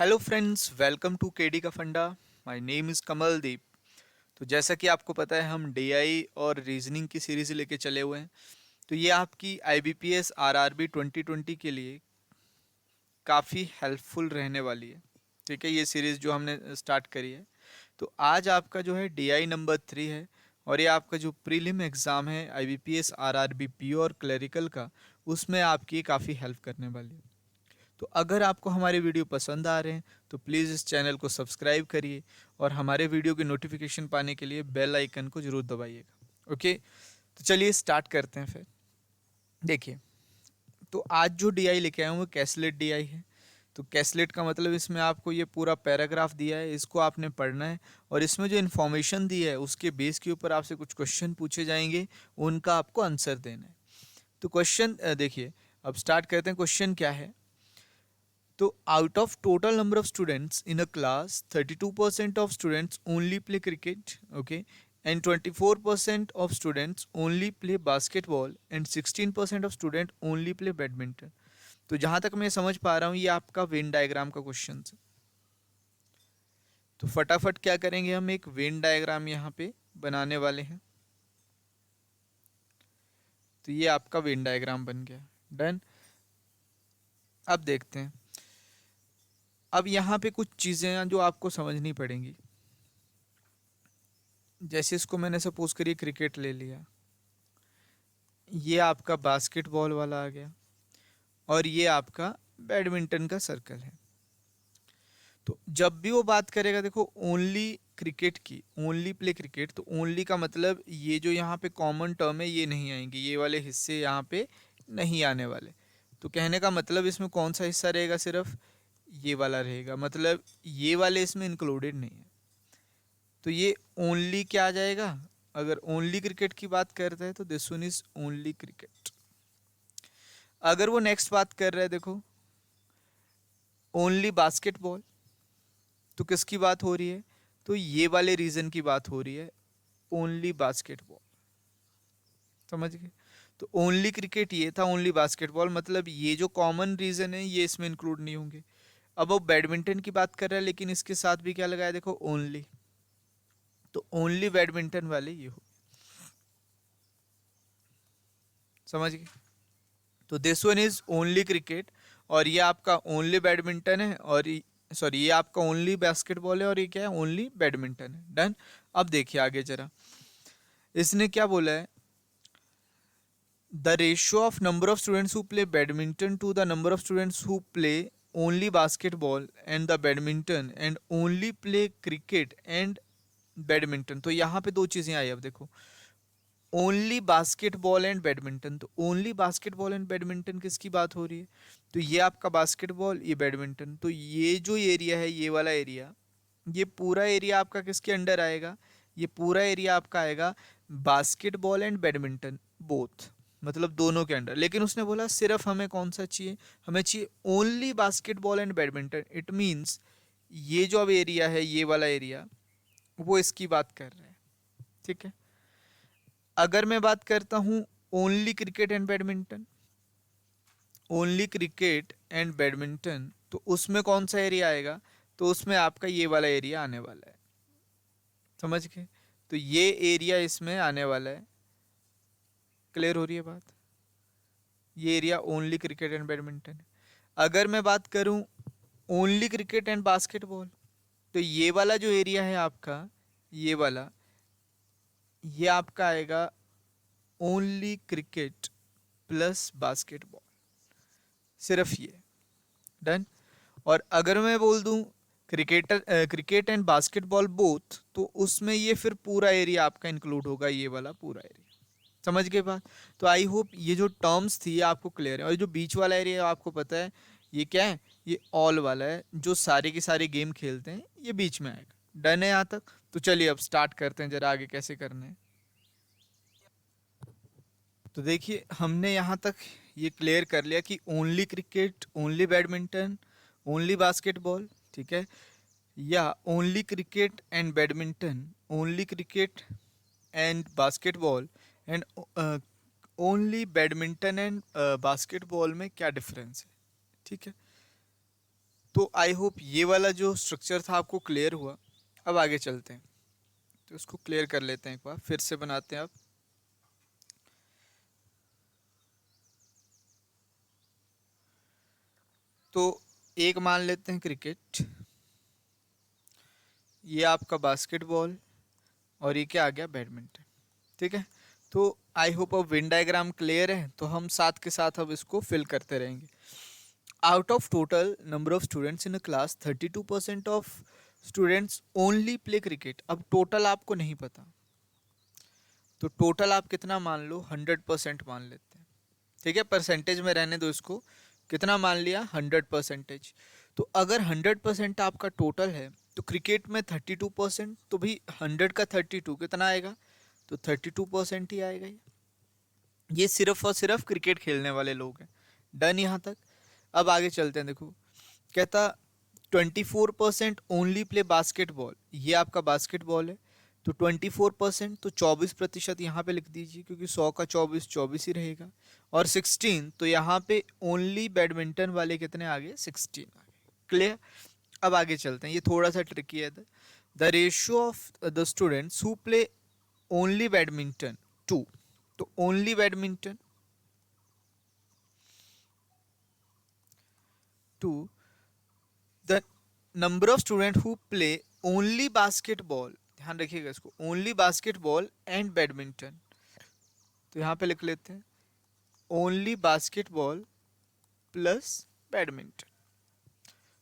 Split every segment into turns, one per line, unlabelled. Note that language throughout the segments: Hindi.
Hello friends, welcome to KD का फंडा। My name is Kamaldeep. तो जैसा कि आपको पता है, हम डीआई और रीजनिंग की सीरीज़ लेके चले हुए हैं। तो ये आपकी आईबीपीएस आरआरबी 2020 के लिए काफ़ी हेल्पफुल रहने वाली है। ठीक है, ये सीरीज़ जो हमने स्टार्ट करी है। तो आज आपका जो है डीआई नंबर 3 है, और ये आपका जो प्रीलिम एग्ज़ाम है आईबीपीएस आरआरबी पीओ और क्लरिकल का, उसमें आपकी काफ़ी हेल्प करने वाली है। तो अगर आपको हमारे वीडियो पसंद आ रहे हैं तो प्लीज़ इस चैनल को सब्सक्राइब करिए, और हमारे वीडियो की नोटिफिकेशन पाने के लिए बेल आइकन को ज़रूर दबाइएगा। ओके, तो चलिए स्टार्ट करते हैं फिर। देखिए, तो आज जो डीआई लेके आए हैं वो कैसलेट डीआई है। तो कैसलेट का मतलब, इसमें आपको ये पूरा पैराग्राफ दिया है, इसको आपने पढ़ना है, और इसमें जो इन्फॉर्मेशन दी है उसके बेस के ऊपर आपसे कुछ क्वेश्चन पूछे जाएंगे, उनका आपको आंसर देना है। तो क्वेश्चन देखिए, अब स्टार्ट करते हैं। क्वेश्चन क्या है? तो out of total number of students in a class, 32% of students only play cricket, okay, and 24% of students only play basketball, and 16% of students only play badminton. तो जहाँ तक मैं समझ पा रहा हूँ, ये आपका वेन डायग्राम का क्वेश्चन है। तो फटाफट क्या करेंगे, हम एक वेन डायग्राम यहाँ पे बनाने वाले हैं। तो ये आपका वेन डायग्राम बन गया। डन। अब देखते हैं। अब यहाँ पे कुछ चीज़ें हैं जो आपको समझनी पड़ेंगी। जैसे इसको मैंने सपोज करिए क्रिकेट ले लिया, ये आपका बास्केटबॉल वाला आ गया, और ये आपका बैडमिंटन का सर्कल है। तो जब भी वो बात करेगा, देखो, ओनली क्रिकेट की, ओनली प्ले क्रिकेट, तो ओनली का मतलब ये जो यहाँ पे कॉमन टर्म है ये नहीं आएंगे, ये वाले हिस्से यहाँ पे नहीं आने वाले। तो कहने का मतलब इसमें कौन सा हिस्सा रहेगा? सिर्फ ये वाला रहेगा, मतलब ये वाले इसमें इंक्लूडेड नहीं है। तो ये ओनली क्या आ जाएगा? अगर ओनली क्रिकेट की बात करते हैं तो this one is only cricket. अगर वो नेक्स्ट बात कर रहा है, देखो, ओनली बास्केटबॉल, तो किसकी बात हो रही है? तो ये वाले रीजन की बात हो रही है, ओनली बास्केटबॉल। समझ गए? तो ओनली क्रिकेट ये था, ओनली बास्केटबॉल मतलब ये जो कॉमन रीजन है ये इसमें इंक्लूड नहीं होंगे। अब वो बैडमिंटन की बात कर रहा है, लेकिन इसके साथ भी क्या लगाया, देखो, ओनली। तो ओनली बैडमिंटन वाले ये हो। समझ गए? तो this one is only cricket, और ये आपका ओनली बैडमिंटन है, और सॉरी, ये आपका ओनली बास्केटबॉल है, और ये क्या है? ओनली बैडमिंटन है। डन। अब देखिए आगे जरा, इसने क्या बोला है? The ratio of number of students who play badminton to the number of students who play only basketball and the badminton and only play cricket and badminton. तो यहाँ पे दो चीज़ें आई। अब देखो, ओनली बास्केटबॉल एंड बैडमिंटन, तो ओनली बास्केटबॉल एंड बैडमिंटन किसकी बात हो रही है? तो ये आपका बास्केटबॉल, ये बैडमिंटन। तो ये जो एरिया है, ये वाला एरिया, ये पूरा एरिया आपका किसके अंडर आएगा? ये पूरा एरिया आपका आएगा बास्केटबॉल एंड बैडमिंटन बोथ, मतलब दोनों के अंडर। लेकिन उसने बोला सिर्फ हमें कौन सा चाहिए? हमें चाहिए only basketball and badminton. It means ये जो अब एरिया है, ये वाला एरिया, वो इसकी बात कर रहे हैं। ठीक है। अगर मैं बात करता हूँ only cricket and badminton, only cricket and badminton, तो उसमें कौन सा एरिया आएगा? तो उसमें आपका ये वाला एरिया आने वाला है। समझ गए? तो ये एरिया इसमें आने वाला है। क्लियर हो रही है बात? ये area only cricket and badminton है। अगर मैं बात करूं ओनली क्रिकेट एंड बास्केटबॉल, तो ये वाला जो एरिया है आपका, ये वाला, ये आपका आएगा ओनली क्रिकेट प्लस बास्केटबॉल, सिर्फ ये। डन। और अगर मैं बोल दूं क्रिकेट एंड बास्केटबॉल बोथ, तो उसमें ये फिर पूरा एरिया आपका इंक्लूड होगा, ये वाला पूरा एरिया। समझ गए बात? तो आई होप ये जो टर्म्स थी ये आपको क्लियर है। और जो बीच वाला एरिया आपको पता है ये क्या है? ये ऑल वाला है, जो सारे के सारे गेम खेलते हैं, ये बीच में आएगा। डन है यहाँ तक? तो चलिए अब स्टार्ट करते हैं जरा, आगे कैसे करना है। तो देखिए, हमने यहाँ तक ये क्लियर कर लिया कि only cricket, only badminton, only basketball, ठीक है, या only cricket and badminton, only cricket and basketball, and only badminton and basketball में क्या डिफरेंस है। ठीक है। तो आई होप ये वाला जो स्ट्रक्चर था आपको क्लियर हुआ। अब आगे चलते हैं, तो इसको क्लियर कर लेते हैं, एक बार फिर से बनाते हैं। अब तो एक मान लेते हैं क्रिकेट, ये आपका बास्केटबॉल, और ये क्या आ गया, बैडमिंटन। ठीक है, तो आई होप अब वेन डायग्राम क्लियर है, तो हम साथ के साथ अब इसको फिल करते रहेंगे। Out of total number of students in a class 32% of students only play cricket. अब टोटल आपको नहीं पता, तो टोटल आप कितना मान लो, 100% मान लेते हैं। ठीक है, परसेंटेज में रहने दो इसको, कितना मान लिया, 100%। तो अगर 100% आपका टोटल है, तो क्रिकेट में 32%, तो भाई 100 का 32 कितना आएगा, तो 32% ही आएगा। ये सिर्फ और सिर्फ क्रिकेट खेलने वाले लोग हैं। डन यहाँ तक। अब आगे चलते हैं, देखो कहता 24% ओनली प्ले बास्केटबॉल, ये आपका बास्केटबॉल है, तो 24%, तो 24% यहाँ पे लिख दीजिए, क्योंकि 100 का 24 24 ही रहेगा। और 16, तो यहाँ पे ओनली बैडमिंटन वाले कितने आ गए, 16 आ गए। क्लियर। अब आगे चलते हैं, ये थोड़ा सा ट्रिकी है। The ratio of the students who play only badminton 2, तो only badminton 2, the number of student who play only basketball, ध्यान रखिएगा इसको, ओनली बास्केटबॉल एंड बैडमिंटन, तो यहाँ पे लिख लेते हैं ओनली बास्केटबॉल प्लस बैडमिंटन।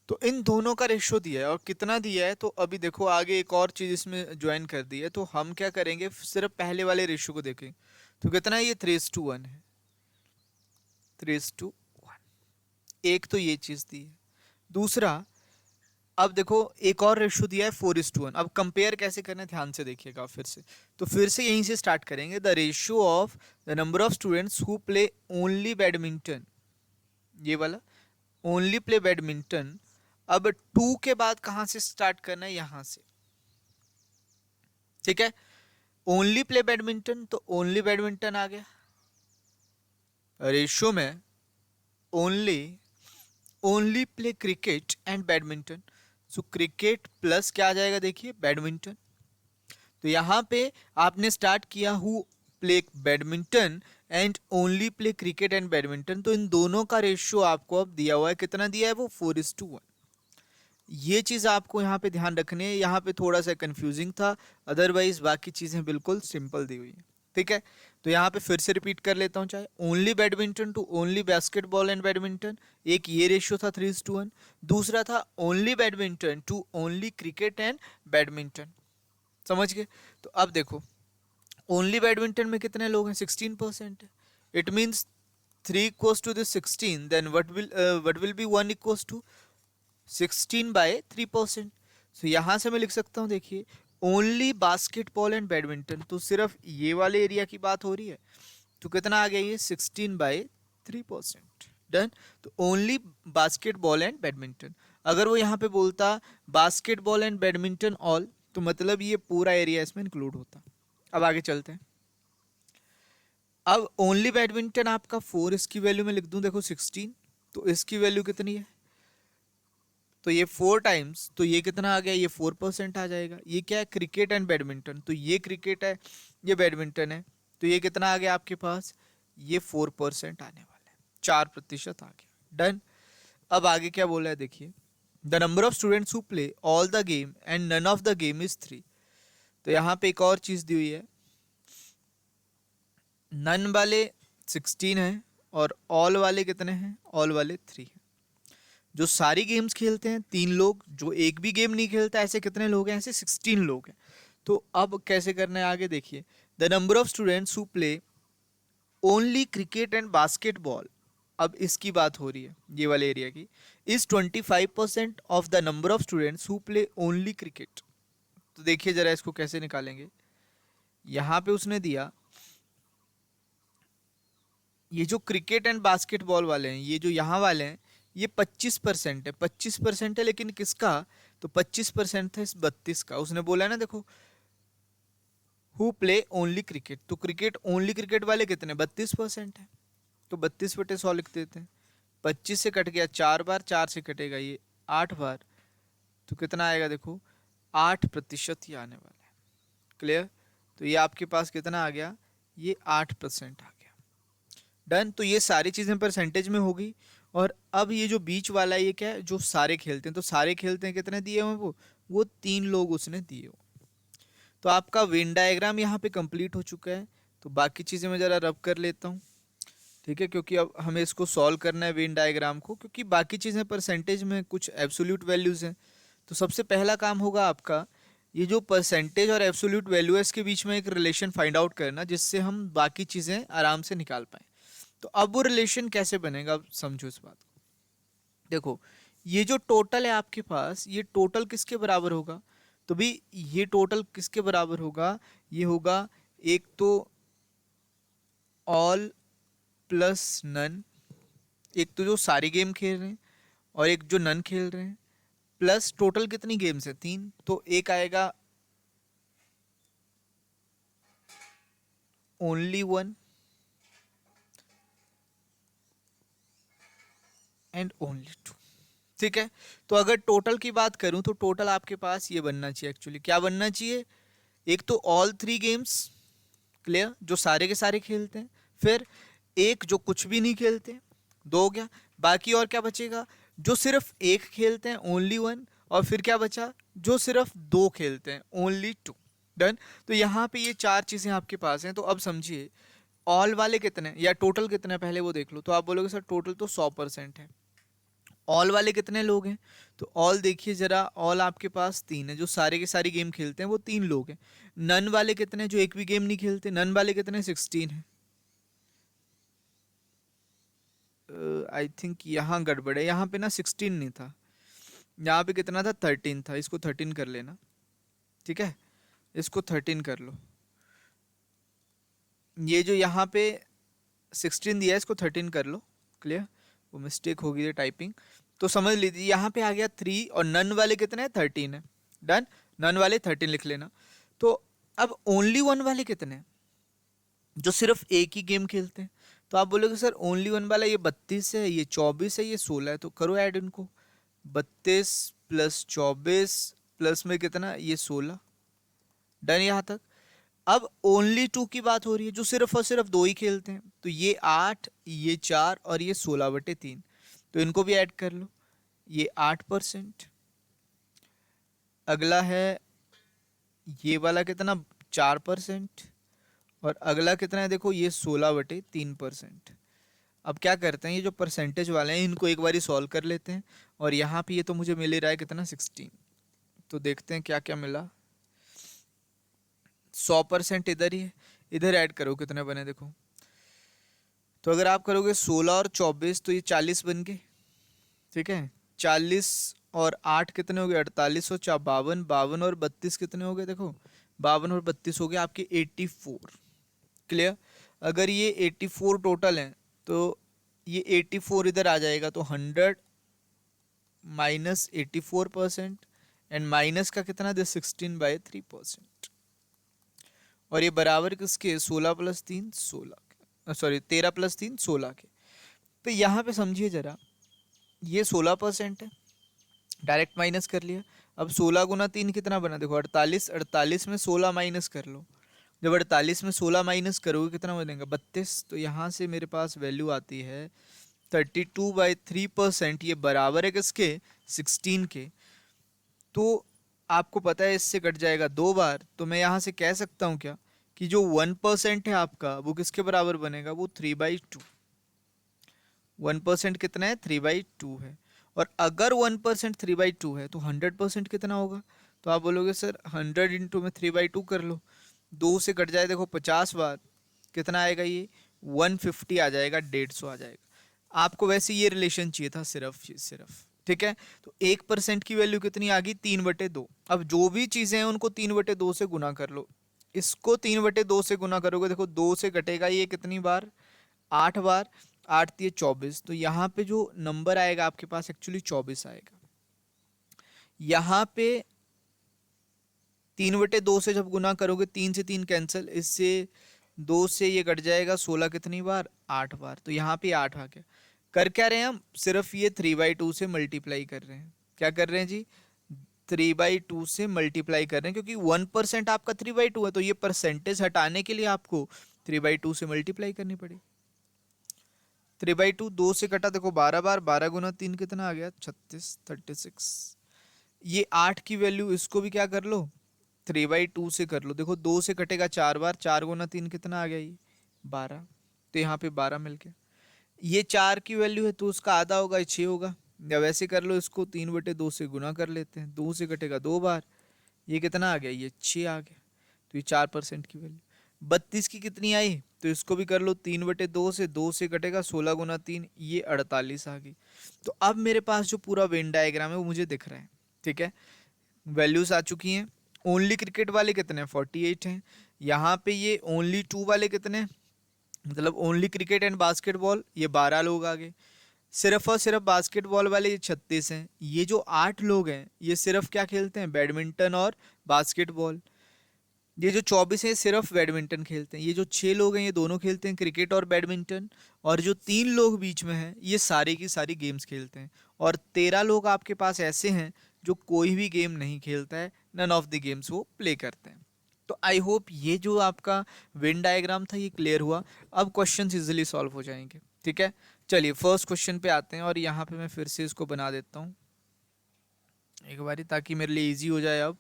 तो इन दोनों का रेशियो दिया है, और कितना दिया है, तो अभी देखो आगे एक और चीज इसमें ज्वाइन कर दी है, तो हम क्या करेंगे, सिर्फ पहले वाले रेशियो को देखें, तो कितना है, ये 3:1 है, 3:1। एक तो ये चीज दी है। दूसरा, अब देखो एक और रेशियो दिया है 4:1। अब कंपेयर कैसे करना है, ध्यान से देखिएगा फिर से, तो फिर से यहीं से स्टार्ट करेंगे। The ratio of the number of students who play only badminton, ये वाला ओनली प्ले बैडमिंटन। अब 2 के बाद कहां से स्टार्ट करना है, यहां से। ठीक है, ओनली प्ले बैडमिंटन, तो ओनली बैडमिंटन आ गया, रेशियो में only, only play cricket and badminton, so cricket plus क्या आ जाएगा, देखिए बैडमिंटन। तो यहाँ पे आपने स्टार्ट किया who play badminton and only play cricket and badminton, तो इन दोनों का रेशियो आपको अब दिया हुआ है, कितना दिया है, वो 4:1। ये चीज़ आपको यहाँ पे ध्यान रखनी है, यहाँ पे थोड़ा सा कंफ्यूजिंग था, अदरवाइज बाकी चीज़ें बिल्कुल सिंपल दी हुई है। ठीक है, तो यहाँ पे फिर से रिपीट कर लेता हूँ, चाहे only badminton to only basketball and badminton, एक ये रेशियो था 3:1। दूसरा था only badminton to only cricket and badminton. समझ गए। तो अब देखो ओनली बैडमिंटन में कितने लोग हैं, 16% है। It means 3 equals to this 16, then what will be 1 equals to 16/3%। So यहाँ से मैं लिख सकता हूँ, देखिए ओनली बास्केटबॉल एंड बैडमिंटन, तो सिर्फ ये वाले एरिया की बात हो रही है, तो कितना आ गया ये 16/3%। डन। तो ओनली बास्केटबॉल एंड बैडमिंटन, अगर वो यहाँ पे बोलता बास्केटबॉल एंड बैडमिंटन ऑल, तो मतलब ये पूरा एरिया इसमें इंक्लूड होता। अब आगे चलते हैं। अब ओनली बैडमिंटन आपका 4, इसकी वैल्यू में लिख दूं, देखो 16, तो इसकी वैल्यू कितनी है, तो ये 4 टाइम्स, तो ये कितना आ गया, ये 4% आ जाएगा। ये क्या है, क्रिकेट एंड बैडमिंटन, तो ये क्रिकेट है, ये बैडमिंटन है, तो ये कितना आ गया आपके पास, ये 4% आने वाला है, 4% आ गया। डन। अब आगे क्या बोला है, देखिए the number of students who play all the game and none of the game is 3। तो यहाँ पे एक और चीज दी हुई है, नन वाले 16 है, और ऑल वाले कितने हैं, ऑल वाले 3 हैं। जो सारी गेम्स खेलते हैं 3 लोग, जो एक भी गेम नहीं खेलता, ऐसे कितने लोग हैं, ऐसे 16 लोग हैं। तो अब कैसे करना है, आगे देखिए the number of students who play only cricket and basketball, अब इसकी बात हो रही है ये वाले एरिया की, is 25% of the number of students who play only cricket. तो देखिए जरा इसको कैसे निकालेंगे। यहाँ पे उसने दिया ये जो क्रिकेट एंड बास्केटबॉल वाले हैं, ये जो यहाँ वाले हैं, ये 25% है, 25% है, लेकिन किसका, तो 25% था इस 32 का। उसने बोला है ना, देखो हु प्ले ओनली क्रिकेट, तो क्रिकेट ओनली क्रिकेट वाले कितने, 32% है, तो 32/100 लिख देते हैं। 25 से कट गया 4 बार, 4 से कटेगा ये 8 बार, तो कितना आएगा देखो 8% ही आने वाला है। क्लियर? तो ये आपके पास कितना आ गया, ये 8% आ गया। डन। तो ये सारी चीज़ें परसेंटेज में होगी। और अब ये जो बीच वाला है ये क्या है, जो सारे खेलते हैं, तो सारे खेलते हैं कितने दिए हुए वो 3 लोग उसने दिए हुए। तो आपका वेन डायग्राम यहाँ पे कंप्लीट हो चुका है। तो बाकी चीज़ें मैं ज़रा रब कर लेता हूँ, ठीक है, क्योंकि अब हमें इसको सॉल्व करना है वेन डायग्राम को, क्योंकि बाकी चीज़ें परसेंटेज में कुछ एब्सोल्यूट वैल्यूज़ हैं। तो सबसे पहला काम होगा आपका ये जो परसेंटेज और एब्सोल्यूट वैल्यू है इसके बीच में एक रिलेशन फाइंड आउट करना, जिससे हम बाकी चीज़ें आराम से निकाल पाएँ। तो अब वो रिलेशन कैसे बनेगा, अब समझो इस बात को। देखो, ये जो टोटल है आपके पास, ये टोटल किसके बराबर होगा, तो भी ये टोटल किसके बराबर होगा, ये होगा एक तो ऑल प्लस नन, एक तो जो सारी गेम खेल रहे हैं और एक जो नन खेल रहे हैं, प्लस टोटल कितनी गेम्स है 3, तो एक आएगा only one and only two. ठीक है, तो अगर टोटल की बात करूं तो टोटल आपके पास ये बनना चाहिए, एक्चुअली क्या बनना चाहिए, एक तो ऑल 3 गेम्स, क्लियर, जो सारे के सारे खेलते हैं, फिर एक जो कुछ भी नहीं खेलते, 2 हो गया, बाकी और क्या बचेगा, जो सिर्फ एक खेलते हैं ओनली वन, और फिर क्या बचा, जो सिर्फ 2 खेलते हैं ओनली 2। डन। तो यहाँ पे ये 4 चीज़ें आपके पास हैं। तो अब समझिए ऑल वाले कितने या टोटल कितने हैं, पहले वो देख लो। तो आप बोलोगे सर टोटल तो 100% है। ऑल वाले कितने लोग हैं, तो ऑल देखिए जरा, ऑल आपके पास 3 है, जो सारे के सारी गेम खेलते हैं वो 3 लोग हैं। नन वाले कितने हैं, जो एक भी गेम नहीं खेलते, नन वाले कितने, 16 है। आई थिंक यहाँ गड़बड़ है, यहाँ पे ना 16 नहीं था, यहाँ पे कितना था, 13 था। इसको 13 कर लेना, ठीक है, इसको 13 कर लो। ये जो यहाँ पे 16 दिया है इसको 13 कर लो। क्लियर? वो मिस्टेक होगी है टाइपिंग, तो समझ लीजिए यहाँ पे आ गया 3, और नन वाले कितने हैं, 13 है। डन। नन वाले 13 लिख लेना। तो अब ओनली वन वाले कितने हैं, जो सिर्फ एक ही गेम खेलते हैं। तो आप बोलोगे सर ओनली वन वाला ये 32 है, ये 24 है, ये 16 है, तो करो ऐड इनको, 32 प्लस 24 प्लस में कितना, ये 16। डन यहाँ तक। अब ओनली 2 की बात हो रही है, जो सिर्फ और सिर्फ 2 ही खेलते हैं, तो ये 8, ये 4 और ये 16/3, तो इनको भी ऐड कर लो, ये 8%। अगला है ये वाला कितना, 4%। और अगला कितना है देखो, ये 16/3%। अब क्या करते हैं, ये जो परसेंटेज वाले हैं इनको एक बारी सॉल्व कर लेते हैं। और यहाँ पे ये तो मुझे मिल ही रहा है कितना, 16। तो देखते हैं क्या क्या मिला। 100% इधर ही है, इधर ऐड करो कितने बने देखो। तो अगर आप करोगे 16 और 24 तो ये 40 बन गए, ठीक है। 40 और 8 कितने हो गए, 48, और 52, 52 और 32 कितने हो गए देखो, 52 और 32 हो गए आपके 84। क्लियर? अगर ये 84 टोटल है तो ये 84 इधर आ जाएगा, तो 100 माइनस 84% एंड माइनस का कितना दे, 16/3%। और ये बराबर किसके, 16 + 3 16, सॉरी 13 + 3 16 के। तो यहाँ पे समझिए जरा, ये 16% है, डायरेक्ट माइनस कर लिया। अब 16 × 3 कितना बना देखो, 48, 48 में 16 माइनस कर लो। जब 48 में 16 माइनस करोगे कितना बनेगा, 32। तो यहाँ से मेरे पास वैल्यू आती है 32/3%। ये बराबर है किसके, 16 के। तो आपको पता है इससे कट जाएगा 2 बार, तो मैं यहाँ से कह सकता हूँ क्या, कि जो 1% है आपका वो किसके बराबर बनेगा, वो 3/2। 1% कितना है, 3/2 है। और अगर 1% 3/2 है तो 100% कितना होगा, तो आप बोलोगे सर 100 इंटू में 3/2 कर लो, 2 से कट जाए देखो 50 बार, कितना आएगा ये, 150 आ जाएगा, 150 आ जाएगा। आपको वैसे ये रिलेशन चाहिए था सिर्फ, ठीक है। तो 1% की वैल्यू कितनी आ गई, 3/2। अब जो भी चीज़ें हैं उनको 3/2 से गुना कर लो। इसको 3/2 से गुना करोगे, देखो 2 से कटेगा ये कितनी बार, 8 बार, 8 × 24। तो यहाँ पे जो नंबर आएगा आपके पास एक्चुअली 24 आएगा। यहाँ पे 3/2 से जब गुना करोगे, 3 से 3 कैंसिल, इससे 2 से ये कट जाएगा, 16 कितनी बार, 8 बार। तो यहाँ पे 8 आ गया। कर क्या रहे हैं हम, सिर्फ ये 3/2 से मल्टीप्लाई कर रहे हैं। क्या कर रहे हैं जी, 3/2 से मल्टीप्लाई कर रहे हैं, क्योंकि 1% आपका 3/2 है, तो ये परसेंटेज हटाने के लिए आपको 3/2 से मल्टीप्लाई करनी पड़ेगी। 3/2 2 से कटा, देखो 12 बार, 12 गुना 3 कितना आ गया, 36, 36। ये 8 की वैल्यू, इसको भी क्या कर लो, 3/2 से कर लो। देखो 2 से कटेगा 4 बार, 4 गुना 3 कितना आ गया, ये 12। तो यहाँ पे 12 मिल गया। ये 4 की वैल्यू है, तो उसका आधा होगा, 6 होगा। या वैसे कर लो, इसको 3/2 से गुना कर लेते हैं, 2 से कटेगा 2 बार, ये कितना आ गया, ये 6 आ गया। तो ये 4% की वैल्यू। 32 की कितनी आई, तो इसको भी कर लो, 3/2 से, 2 से कटेगा 16 गुना 3, ये 48 आ गई। तो अब मेरे पास जो पूरा वेन डायग्राम है वो मुझे दिख रहा है, ठीक है। वैल्यूज आ चुकी हैं। ओनली क्रिकेट वाले कितने, 48 हैं। यहाँ पे ये ओनली 2 वाले कितने, मतलब ओनली क्रिकेट एंड बास्केटबॉल, ये 12 लोग आ गए। सिर्फ और सिर्फ बास्केटबॉल वाले ये 36 हैं। ये जो 8 लोग हैं, ये सिर्फ क्या खेलते हैं, बैडमिंटन और बास्केटबॉल। ये जो 24 हैं, सिर्फ बैडमिंटन खेलते हैं। ये जो 6 लोग हैं, ये दोनों खेलते हैं, क्रिकेट और बैडमिंटन। और जो 3 लोग बीच में हैं, ये सारी की सारी गेम्स खेलते हैं। और 13 लोग आपके पास ऐसे हैं जो कोई भी गेम नहीं खेलता है, नन ऑफ द गेम्स वो प्ले करते हैं। तो आई होप ये जो आपका वेन डायग्राम था ये क्लियर हुआ। अब क्वेश्चंस इजीली सॉल्व हो जाएंगे, ठीक है। चलिए फर्स्ट क्वेश्चन पे आते हैं, और यहाँ पे मैं फिर से इसको बना देता हूँ एक बारी, ताकि मेरे लिए इजी हो जाए। अब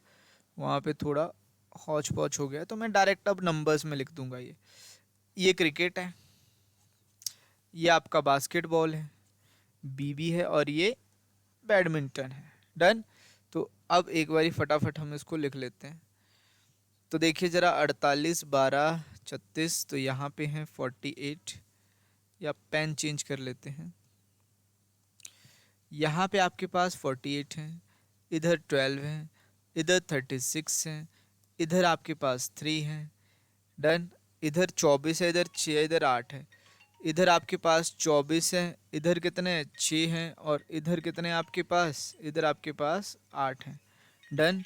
वहाँ पे थोड़ा हौच पौच हो गया, तो मैं डायरेक्ट अब नंबर्स में लिख दूंगा। ये क्रिकेट है, ये आपका बास्केटबॉल है, बीबी है, और ये बैडमिंटन है। डन। तो अब एक बारी फटाफट हम इसको लिख लेते हैं। तो देखिए ज़रा, 48, 12, 36, तो यहाँ पे हैं 48, या पेन चेंज कर लेते हैं। यहाँ पे आपके पास 48 हैं, इधर 12 हैं, इधर 36 हैं, इधर आपके पास 3 हैं। डन। इधर 24 है, इधर 6 है, इधर 8 है। इधर आपके पास 24 है, इधर कितने 6 हैं, और इधर कितने आपके पास, इधर आपके पास 8 हैं। डन।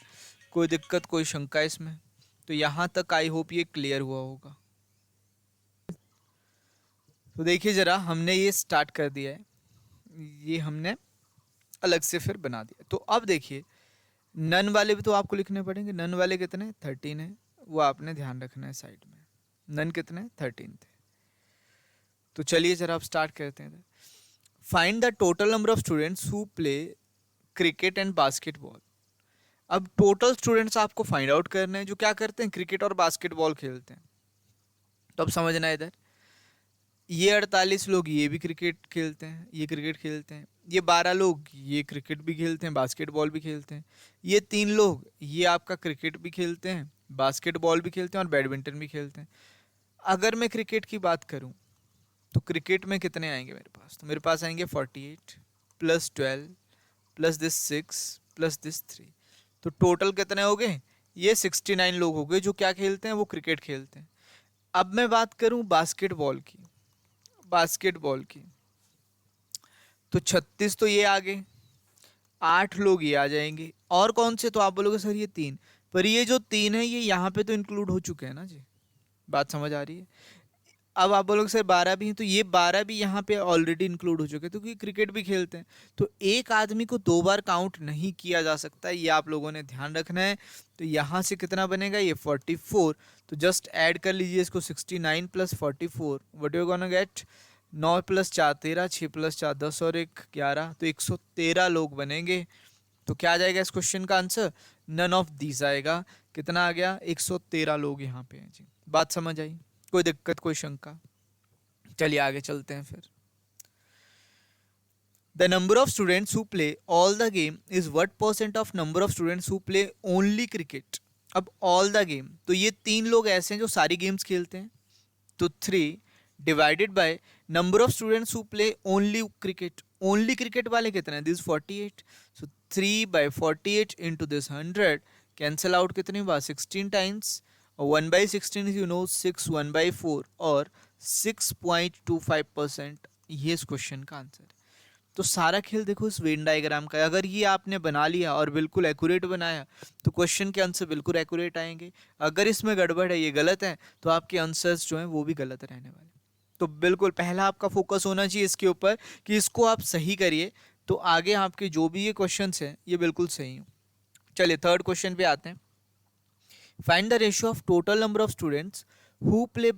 कोई दिक्कत, कोई शंका इसमें? तो यहाँ तक आई होप ये क्लियर हुआ होगा। तो देखिए ज़रा, हमने ये स्टार्ट कर दिया है, ये हमने अलग से फिर बना दिया। तो अब देखिए, नन वाले भी तो आपको लिखने पड़ेंगे। नन वाले कितने, 13 है, वो आपने ध्यान रखना है साइड में। नन कितने, 13 थे। तो चलिए जरा आप स्टार्ट करते हैं। Find the total number of students who play cricket and basketball. अब टोटल स्टूडेंट्स आपको फाइंड आउट करने हैं जो क्या करते हैं, क्रिकेट और बास्केटबॉल खेलते हैं। तो अब समझना है, इधर ये 48 लोग ये भी क्रिकेट खेलते हैं, ये क्रिकेट खेलते हैं। ये 12 लोग ये क्रिकेट भी खेलते हैं, बास्केटबॉल भी खेलते हैं। ये 3 लोग ये आपका क्रिकेट भी खेलते हैं, बास्केटबॉल भी खेलते हैं, और बैडमिंटन भी खेलते हैं। अगर मैं क्रिकेट की बात करूं, तो क्रिकेट में कितने आएंगे मेरे पास, तो मेरे पास आएंगे 48 plus 12 plus this 6 plus this 3। तो टोटल कितने हो गए, ये 69 लोग हो गए जो क्या खेलते हैं, वो क्रिकेट खेलते हैं। अब मैं बात करूं बास्केटबॉल की, तो 36 तो ये आ गए, 8 लोग ये आ जाएंगे, और कौन से, तो आप बोलोगे सर ये 3, पर ये जो 3 है ये यहाँ पे तो इंक्लूड हो चुके हैं ना जी, बात समझ आ रही है। अब आप बोलोगे सर 12 भी हैं, तो ये 12 भी यहाँ पे ऑलरेडी इंक्लूड हो चुके हैं, क्योंकि क्रिकेट भी खेलते हैं। तो एक आदमी को 2 बार काउंट नहीं किया जा सकता, ये आप लोगों ने ध्यान रखना है। तो यहाँ से कितना बनेगा, ये 44। तो जस्ट ऐड कर लीजिए इसको, 69 plus 44, what you gonna get, 9 plus 4 13, 6 plus 4 10, और 1 11, तो 113 लोग बनेंगे। तो क्या आ जाएगा इस क्वेश्चन का आंसर, नन ऑफ दीज आएगा। कितना आ गया, 113 लोग यहाँ पे हैं जी। बात समझ आई, कोई दिक्कत, कोई शंका? चलिए आगे चलते हैं फिर। The number of students who play all the game is what percent of number of students who play only cricket. अब ऑल द गेम, तो ये 3 लोग ऐसे हैं जो सारी गेम्स खेलते हैं, तो 3 divided by number of students who play only cricket. Only cricket वाले कितने हैं, this 48, so 3/48 into this 100, cancel out कितनी बार, 16 टाइम्स, और 1/16 यू नो 6, 1/4, और 6.25%, ये इस क्वेश्चन का आंसर है। तो सारा खेल देखो इस वेन डायग्राम का है। अगर ये आपने बना लिया और बिल्कुल एक्यूरेट बनाया, तो क्वेश्चन के आंसर बिल्कुल एक्यूरेट आएंगे। अगर इसमें गड़बड़ है, ये गलत है, तो आपके आंसर्स जो हैं वो भी गलत रहने वाले। तो बिल्कुल पहला आपका फोकस होना चाहिए इसके ऊपर कि इसको आप सही करिए, तो आगे आपके जो भी ये क्वेश्चंस हैं ये बिल्कुल सही हैं। चलिए थर्ड क्वेश्चन पे आते हैं। Find the ratio of total number of students who play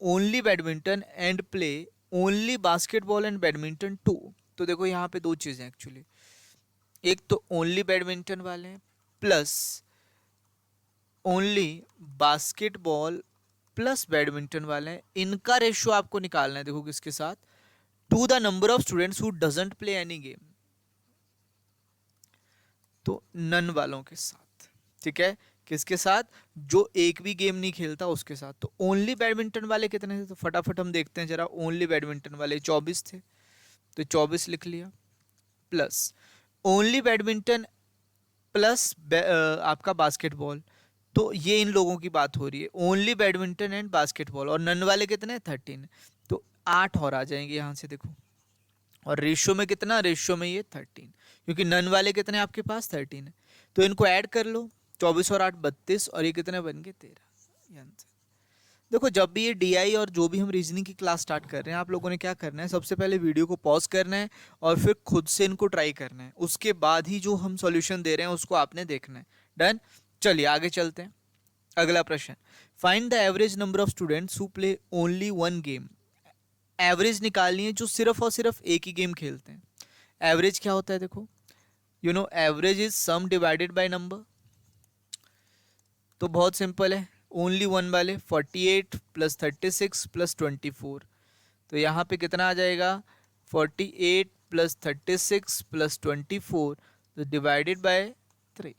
only badminton and play only basketball and badminton to. तो देखो यहाँ पे दो चीज़ें एक्चुअली, एक तो ओनली बैडमिंटन वाले हैं plus only basketball plus badminton वाले हैं, इनका रेशियो आपको निकालना है। देखो किसके साथ, to the number of students who doesn't play any game, तो नन वालों के साथ, ठीक है। किसके साथ, जो एक भी गेम नहीं खेलता उसके साथ। तो ओनली बैडमिंटन वाले कितने थे, तो फटाफट हम देखते हैं जरा। ओनली बैडमिंटन वाले 24 थे, तो 24 लिख लिया, प्लस ओनली बैडमिंटन प्लस आपका बास्केटबॉल, तो ये इन लोगों की बात हो रही है, ओनली बैडमिंटन एंड बास्केटबॉल। और नन वाले कितने, 13, तो 8 और आ जाएंगे यहाँ से देखो। और रेशियो में कितना, रेशियो में ये 13, क्योंकि नन वाले कितने आपके पास 13 है, तो इनको ऐड कर लो, 24 और 8 32, और ये कितने बन गए 13। देखो जब भी ये डीआई और जो भी हम रीजनिंग की क्लास स्टार्ट कर रहे हैं, आप लोगों ने क्या करना है, सबसे पहले वीडियो को पॉज करना है और फिर खुद से इनको ट्राई करना है, उसके बाद ही जो हम सॉल्यूशन दे रहे हैं उसको आपने देखना है। डन। चलिए आगे चलते हैं। अगला प्रश्न, find the average number of students who play only one game. Average निकालनी है जो सिर्फ और सिर्फ एक ही गेम खेलते हैं। एवरेज क्या होता है, देखो you know average is some divided by number. तो बहुत सिंपल है, ओनली वन वाले 48 प्लस 36 प्लस 24, तो यहाँ पे कितना आ जाएगा, 48 प्लस 36 प्लस 24, तो डिवाइडेड बाय 3।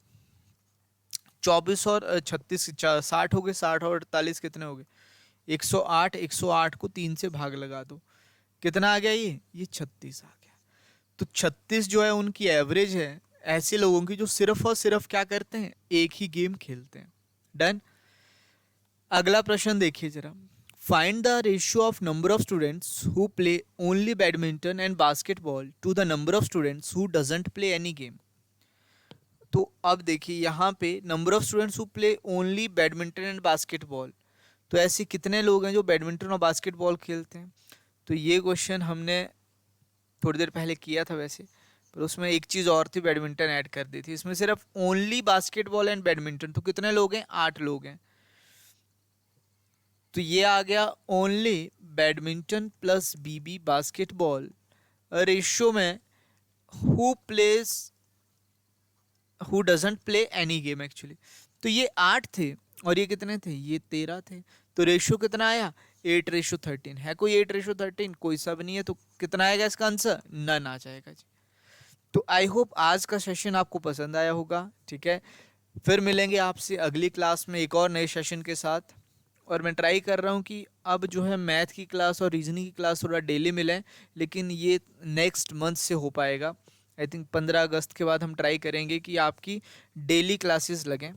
24 और 36 60 हो गए, 60 और 48 कितने हो गए, 108। 108 को 3 से भाग लगा दो, कितना आ गया, ये 36 आ गया। तो 36 जो है उनकी एवरेज है ऐसे लोगों की जो सिर्फ और सिर्फ क्या करते हैं, एक ही गेम खेलते हैं। डन। अगला प्रश्न देखिए जरा, find the ratio of number of students who play only badminton and basketball to the number of students who doesn't play any game. तो अब देखिए यहाँ पे number of students who play only badminton and basketball, तो ऐसे कितने लोग हैं जो बैडमिंटन और बास्केटबॉल खेलते हैं। तो ये क्वेश्चन हमने थोड़ी देर पहले किया था वैसे, पर उसमें एक चीज़ और थी, बैडमिंटन ऐड कर दी थी। इसमें सिर्फ ओनली बास्केटबॉल एंड बैडमिंटन, तो कितने लोग हैं, 8 लोग हैं। तो ये आ गया ओनली बैडमिंटन प्लस बीबी बास्केटबॉल रेशियो में who plays who doesn't play any game actually. तो ये 8 थे और ये कितने थे, ये 13 थे। तो रेशियो कितना आया, 8:13 है। कोई 8:13, कोई सब नहीं है, तो कितना आएगा इसका आंसर, नन आ जाएगा जी। तो आई होप आज का सेशन आपको पसंद आया होगा, ठीक है। फिर मिलेंगे आपसे अगली क्लास में एक और नए सेशन के साथ। और मैं ट्राई कर रहा हूँ कि अब जो है मैथ की क्लास और रीजनिंग की क्लास थोड़ा डेली मिले, लेकिन ये नेक्स्ट मंथ से हो पाएगा। आई थिंक 15 अगस्त के बाद हम ट्राई करेंगे कि आपकी डेली क्लासेस लगें,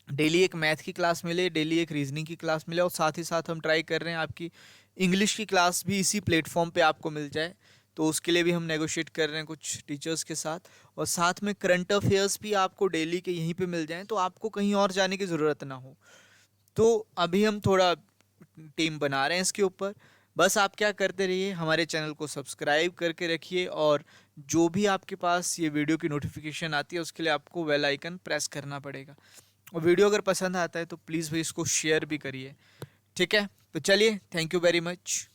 डेली एक मैथ की क्लास मिले, डेली एक रीजनिंग की क्लास मिले, और साथ ही साथ हम ट्राई कर रहे हैं आपकी इंग्लिश की क्लास भी इसी प्लेटफॉर्म पे आपको मिल जाए। तो उसके लिए भी हम नेगोशिएट कर रहे हैं कुछ टीचर्स के साथ, और साथ में करंट अफेयर्स भी आपको डेली के यहीं पे मिल जाएं, तो आपको कहीं और जाने की ज़रूरत ना हो। तो अभी हम थोड़ा टीम बना रहे हैं इसके ऊपर। बस आप क्या करते रहिए, हमारे चैनल को सब्सक्राइब करके रखिए, और जो भी आपके पास ये वीडियो की नोटिफिकेशन आती है उसके लिए आपको बेल आइकन प्रेस करना पड़ेगा। और वीडियो अगर पसंद आता है तो प्लीज़ भाई इसको शेयर भी करिए, ठीक है। तो चलिए, थैंक यू वेरी मच।